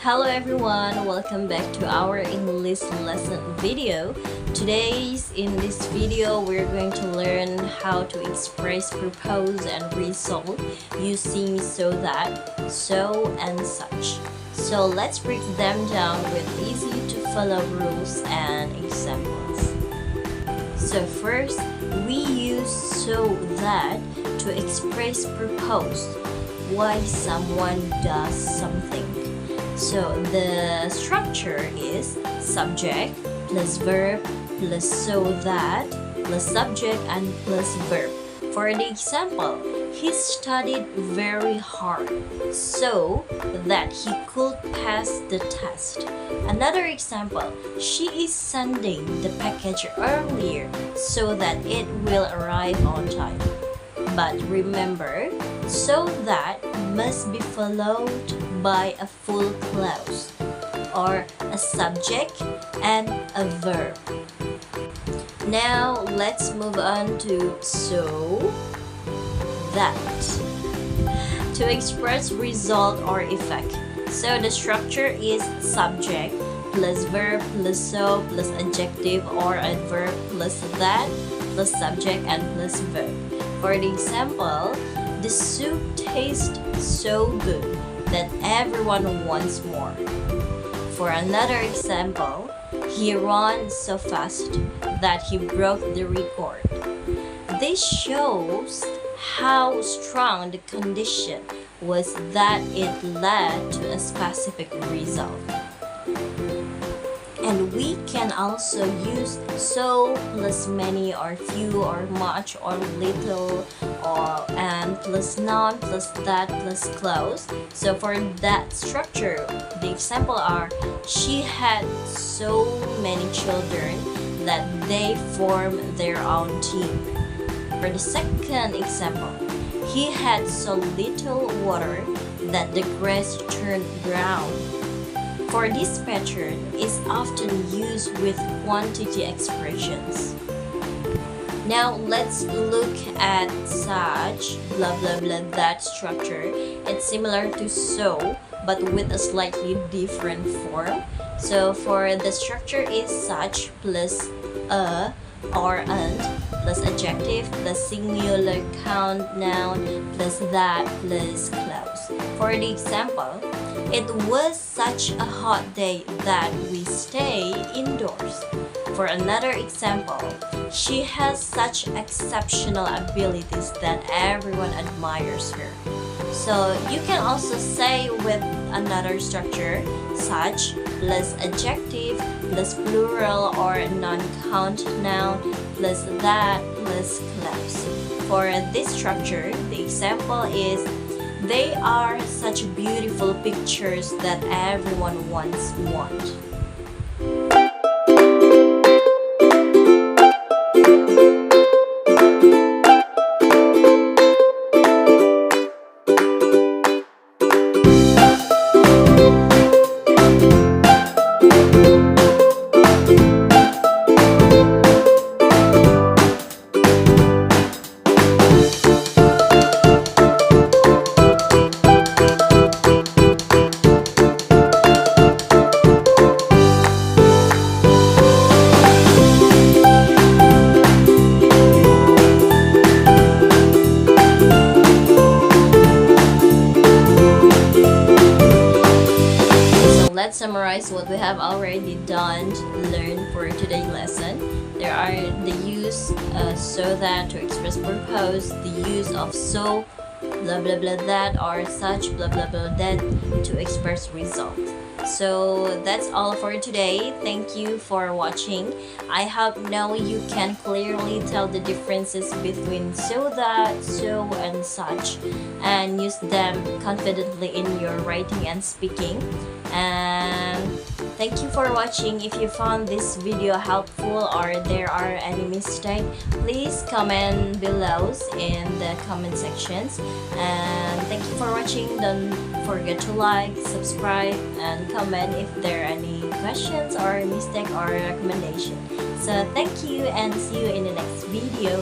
Hello everyone, welcome back to our English lesson video. In this video we're going to learn how to express propose and result using so that, so and such. So let's break them down with easy to follow rules and examples. So first, we use so that to express propose, why someone does something. So the structure is subject plus verb plus so that plus subject and plus verb. For the example, he studied very hard so that he could pass the test. Another example, she is sending the package earlier so that it will arrive on time. But remember, so that must be followed by a full clause or a subject and a verb. Now let's move on to so that to express result or effect. So the structure is subject plus verb plus so plus adjective or adverb plus that plus subject and plus verb. For the example, the soup tastes so good that everyone wants more. For another example, he ran so fast that he broke the record. This shows how strong the condition was that it led to a specific result. And we can also use so plus many or few or much or little or and plus noun plus that plus clause. So for that structure, the example are she had so many children that they formed their own team. For the second example, he had so little water that the grass turned brown. For this pattern is often used with quantity expressions. Now let's look at such blah blah blah that structure. It's similar to so but with a slightly different form. So for the structure is such plus a or and plus adjective plus singular count noun plus that plus clause. For the example, it was such a hot day that we stayed indoors. For another example, she has such exceptional abilities that everyone admires her. So you can also say with another structure, such plus adjective plus plural or non-count noun plus that plus clause. For this structure, the example is they are such beautiful pictures that everyone want. Let's summarize what we have already learned for today's lesson. There are the use so that to express purpose, the use of so blah blah blah that or such blah blah blah that to express result. So that's all for today. Thank you for watching. I hope now you can clearly tell the differences between so that, so and such and use them confidently in your writing and speaking. And thank you for watching. If you found this video helpful or there are any mistakes, please comment below in the comment sections. And thank you for watching. Don't forget to like, subscribe and comment if there are any questions or mistake or recommendation. So thank you and see you in the next video.